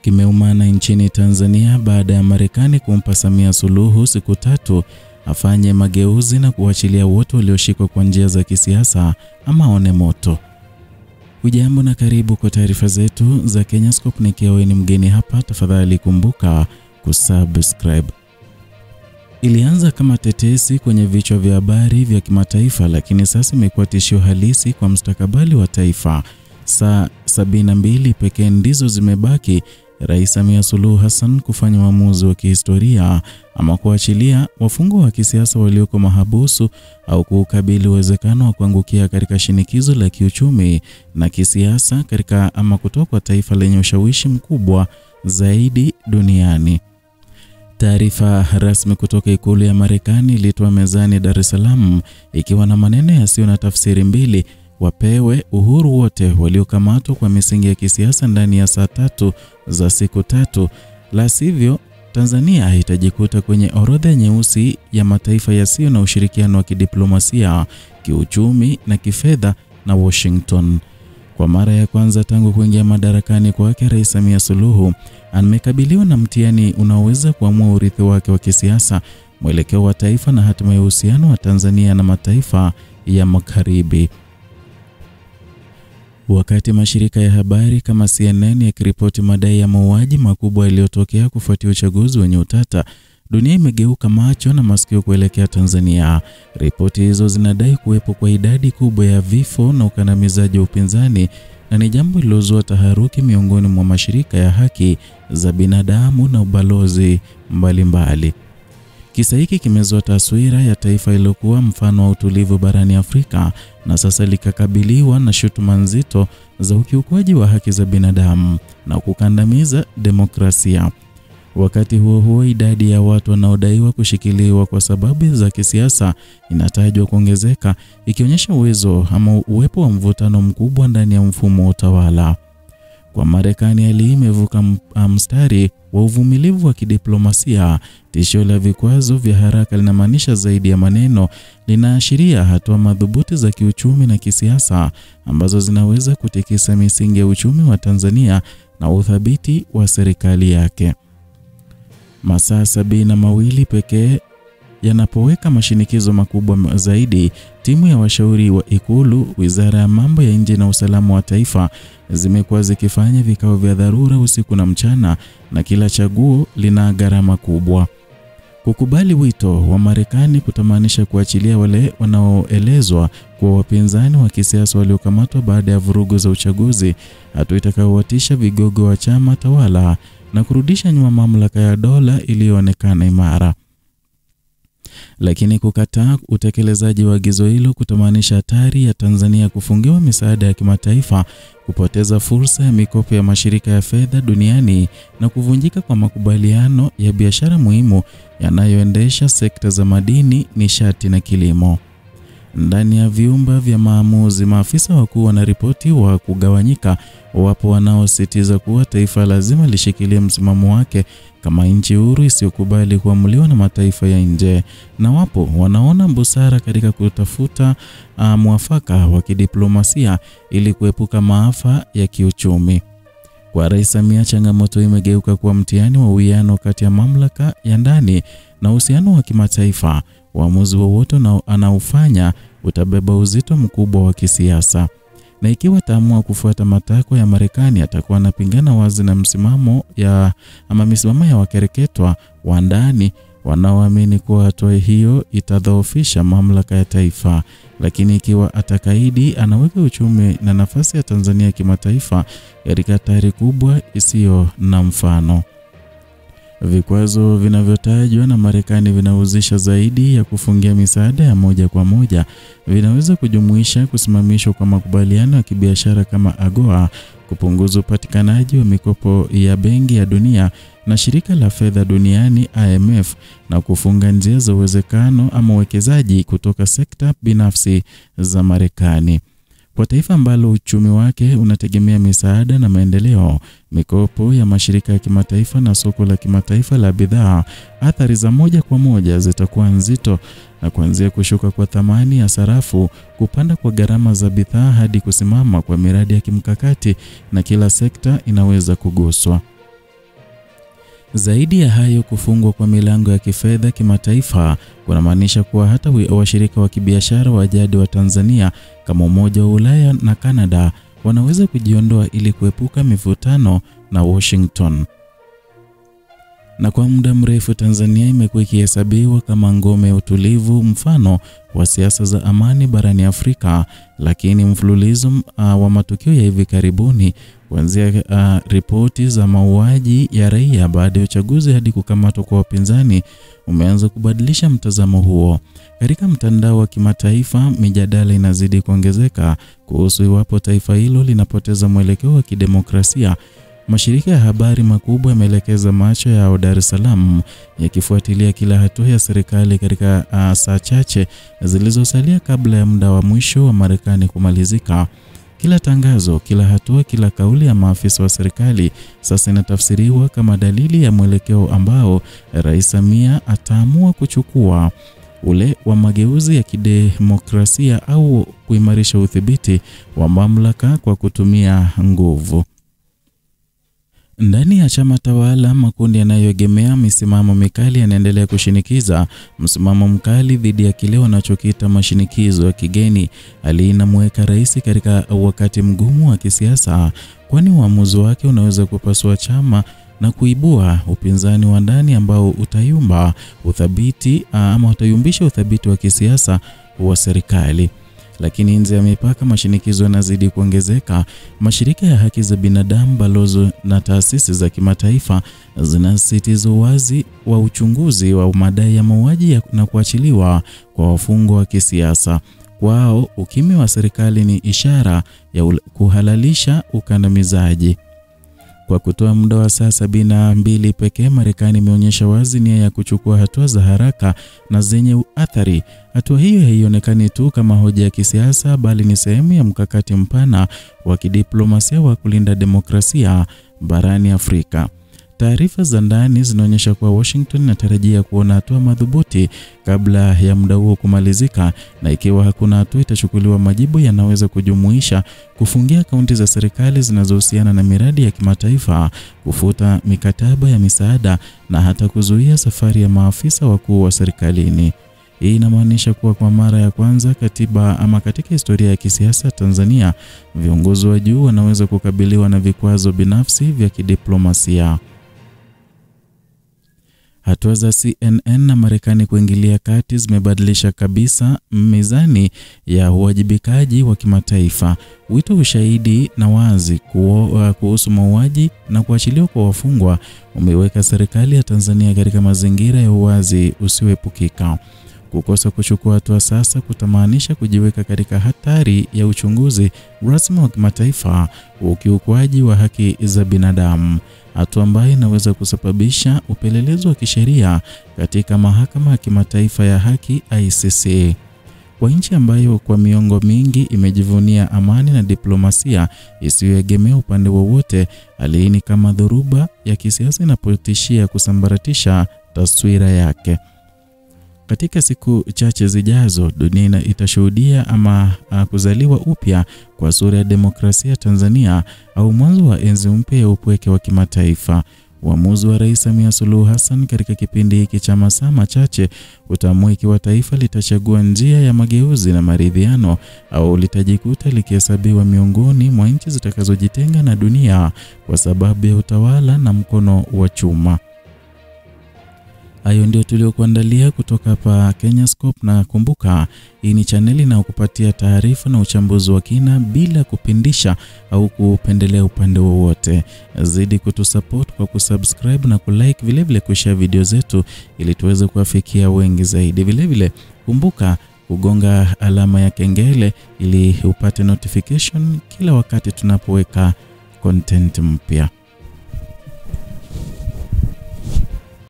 kimeumana nchini Tanzania baada ya Marekani kumpa Samia Suluhu siku 3 afanye mageuzi na kuachilia wote walioshikwa kwa njia za kisiasa ama one moto. Hujambo na karibu kwa taarifa zetu za Kenyascope. Nikiwa ni mgeni hapa, tafadhali kumbuka kusubscribe. Ilianza kama tetesi kwenye vichwa vya habari vya kimataifa, lakini sasa imekuwa tishio halisi kwa mustakabali wa taifa. Saa 72 pekee ndizo zimebaki Rais Samia Suluhu Hassan kufanya uamuzi wa kihistoria ama kuachilia wafungwa wa kisiasa walioko mahabusu au kukabili uwezekano wa kuangukia katika shinikizo la kiuchumi na kisiasa katika ama kutoka taifa lenye ushawishi mkubwa zaidi duniani. Taarifa rasmi kutoka ikulu ya Marekani ilitoa mezani Dar es Salaam ikiwa na maneno yasiyo na tafsiri mbili: wapewe uhuru wote waliokamatwa kwa misingi ya kisiasa ndani ya saa 3 za siku 3, la sivyo Tanzania itajikuta kwenye orodha nyeusi ya mataifa yasiyo na ushirikiano wa kidiplomasia, kiuchumi na kifedha na Washington. Kwa mara ya kwanza tangu kuingia madarakani kwake, Rais Samia Suluhu amekabiliwa na mtihani unaoweza kuamua urithi wake wa kisiasa, mwelekeo wa taifa na hatima ya uhusiano wa Tanzania na mataifa ya Magharibi. Wakati mashirika ya habari kama CNN yakiripoti madai ya mauaji makubwa yaliyotokea kufuatia uchaguzi wenye utata, dunia imegeuka macho na masikio kuelekea Tanzania. Ripoti hizo zinadai kuwepo kwa idadi kubwa ya vifo na ukandamizaji wa upinzani, na ni jambo lilozua taharuki miongoni mwa mashirika ya haki za binadamu na ubalozi mbalimbali. Kisa hiki kimezua taswira ya taifa iliyokuwa mfano wa utulivu barani Afrika na sasa likakabiliwa na shutuma nzito za ukiukwaji wa haki za binadamu na kukandamiza demokrasia. Wakati huo huo, idadi ya watu wanaodaiwa kushikiliwa kwa sababu za kisiasa inatajwa kuongezeka, ikionyesha uwezo ama uwepo wa mvutano mkubwa ndani ya mfumo wa utawala. Kwa Marekani, hali imevuka mstari wa uvumilivu wa kidiplomasia. Tishio la vikwazo vya haraka linamaanisha zaidi ya maneno, linaashiria hatua madhubuti za kiuchumi na kisiasa ambazo zinaweza kutikisa misingi ya uchumi wa Tanzania na uthabiti wa serikali yake. Masaa 72 pekee yanapoweka mashinikizo makubwa zaidi, timu ya washauri wa Ikulu, Wizara ya Mambo ya Nje na Usalama wa Taifa zimekuwa zikifanya vikao vya dharura usiku na mchana, na kila chaguo lina gharama kubwa. Kukubali wito wa Marekani kutamaanisha kuachilia wale wanaoelezwa kuwa wapinzani wa kisiasa waliokamatwa baada ya vurugu za uchaguzi, hatua itakayowatisha vigogo wa chama tawala na kurudisha nyuma mamlaka ya dola iliyoonekana imara. Lakini kukataa utekelezaji wa agizo hilo kutamaanisha hatari ya Tanzania kufungiwa misaada ya kimataifa, kupoteza fursa ya mikopo ya mashirika ya fedha duniani na kuvunjika kwa makubaliano ya biashara muhimu yanayoendesha sekta za madini, nishati na kilimo. Ndani ya vyumba vya maamuzi, maafisa wakuu wanaripoti wa kugawanyika. Wapo wanaosisitiza kuwa taifa lazima lishikilie msimamo wake kama nchi huru isiyokubali kuamuliwa na mataifa ya nje, na wapo wanaona busara katika kutafuta mwafaka wa kidiplomasia ili kuepuka maafa ya kiuchumi. Kwa Rais Samia, changamoto imegeuka kuwa mtihani wa uwiano kati ya mamlaka ya ndani na uhusiano wa kimataifa. Uamuzi wowote anaufanya utabeba uzito mkubwa wa kisiasa, na ikiwa taamua kufuata matakwa ya Marekani, atakuwa anapingana wazi na misimamo ya wakereketwa wa ndani wanaoamini kuwa hatua hiyo itadhoofisha mamlaka ya taifa. Lakini ikiwa atakaidi, anaweka uchumi na nafasi ya Tanzania kimataifa katika hatari kubwa isiyo na mfano. Vikwazo vinavyotajwa na Marekani vinahusisha zaidi ya kufungia misaada ya moja kwa moja. Vinaweza kujumuisha kusimamishwa kwa makubaliano ya kibiashara kama AGOA, kupunguza upatikanaji wa mikopo ya Benki ya Dunia na Shirika la Fedha Duniani IMF, na kufunga njia za uwezekano ama uwekezaji kutoka sekta binafsi za Marekani. Kwa taifa ambalo uchumi wake unategemea misaada na maendeleo, mikopo ya mashirika ya kimataifa na soko la kimataifa la bidhaa, athari za moja kwa moja zitakuwa nzito, na kuanzia kushuka kwa thamani ya sarafu, kupanda kwa gharama za bidhaa hadi kusimama kwa miradi ya kimkakati, na kila sekta inaweza kuguswa. Zaidi ya hayo, kufungwa kwa milango ya kifedha kimataifa kunamaanisha kuwa hata washirika wa kibiashara wa jadi wa Tanzania kama Umoja wa Ulaya na Canada wanaweza kujiondoa ili kuepuka mivutano na Washington. Na kwa muda mrefu Tanzania imekuwa ikihesabiwa kama ngome ya utulivu, mfano wa siasa za amani barani Afrika, lakini mfululizo wa matukio ya hivi karibuni kuanzia ripoti za mauaji ya raia baada ya uchaguzi hadi kukamatwa kwa wapinzani umeanza kubadilisha mtazamo huo. Katika mtandao wa kimataifa, mijadala inazidi kuongezeka kuhusu iwapo taifa hilo linapoteza mwelekeo wa kidemokrasia. Mashirika ya habari makubwa yameelekeza macho yao Dar es Salaam yakifuatilia kila hatua ya serikali katika saa chache zilizosalia kabla ya muda wa mwisho wa Marekani kumalizika. Kila tangazo, kila hatua, kila kauli ya maafisa wa serikali sasa inatafsiriwa kama dalili ya mwelekeo ambao Rais Samia ataamua kuchukua, ule wa mageuzi ya kidemokrasia au kuimarisha udhibiti wa mamlaka kwa kutumia nguvu. Ndani ya chama tawala, makundi yanayoegemea misimamo mikali yanaendelea kushinikiza msimamo mkali dhidi ya kile wanachokiita mashinikizo ya kigeni. Hali inamweka rais katika wakati mgumu wa kisiasa, kwani uamuzi wake unaweza kupasua chama na kuibua upinzani wa ndani ambao utayumbisha uthabiti wa kisiasa wa serikali. Lakini nje ya mipaka, mashinikizo yanazidi kuongezeka. Mashirika ya haki za binadamu, balozi na taasisi za kimataifa zinasisitiza wazi wa uchunguzi wa madai ya mauaji na kuachiliwa kwa wafungwa wa kisiasa. Kwao, ukimya wa serikali ni ishara ya kuhalalisha ukandamizaji. Kwa kutoa muda wa saa 72 pekee, Marekani imeonyesha wazi nia ya kuchukua hatua za haraka na zenye athari. Hatua hiyo haionekani tu kama hoja ya kisiasa, bali ni sehemu ya mkakati mpana wa kidiplomasia wa kulinda demokrasia barani Afrika. Taarifa za ndani zinaonyesha kuwa Washington inatarajia kuona hatua madhubuti kabla ya muda huo kumalizika, na ikiwa hakuna hatua itachukuliwa, majibu yanaweza kujumuisha kufungia akaunti za serikali zinazohusiana na miradi ya kimataifa, kufuta mikataba ya misaada na hata kuzuia safari ya maafisa wakuu wa serikalini. Hii inamaanisha kuwa kwa mara ya kwanza katika historia ya kisiasa Tanzania, viongozi wa juu wanaweza kukabiliwa na vikwazo binafsi vya kidiplomasia. Hatua za CNN na Marekani kuingilia kati zimebadilisha kabisa mizani ya uwajibikaji wa kimataifa. Wito ushahidi na wazi kuhusu mauaji na kuachiliwa kwa wafungwa umeweka serikali ya Tanzania katika mazingira ya uwazi usioepukika. Kukosa kuchukua hatua sasa kutamaanisha kujiweka katika hatari ya uchunguzi rasmi wa kimataifa, ukiukwaji wa haki za binadamu, hatua ambayo inaweza kusababisha upelelezi wa kisheria katika mahakama ya kimataifa ya haki ICC. Kwa nchi ambayo kwa miongo mingi imejivunia amani na diplomasia isiyoegemea upande wowote, hali hii ni kama dhoruba ya kisiasa inapotishia kusambaratisha taswira yake. Katika siku chache zijazo, dunia itashuhudia kuzaliwa upya kwa sura ya demokrasia Tanzania, au mwanzo wa enzi mpya ya upweke wa kimataifa. Uamuzi wa Rais Samia Suluhu Hassan katika kipindi hiki cha masaa machache utaamua ikiwa taifa litachagua njia ya mageuzi na maridhiano, au litajikuta likihesabiwa miongoni mwa nchi zitakazojitenga na dunia kwa sababu ya utawala na mkono wa chuma. Hayo ndio tuliokuandalia kutoka hapa Kenyascope, na kumbuka, hii ni chaneli inayokupatia taarifa na uchambuzi wa kina bila kupindisha au kupendelea upande wowote. Zidi kutusupport kwa kusubscribe na kulike, vile kushare video zetu ili tuweze kuwafikia wengi zaidi. Vile kumbuka kugonga alama ya kengele ili upate notification kila wakati tunapoweka content mpya.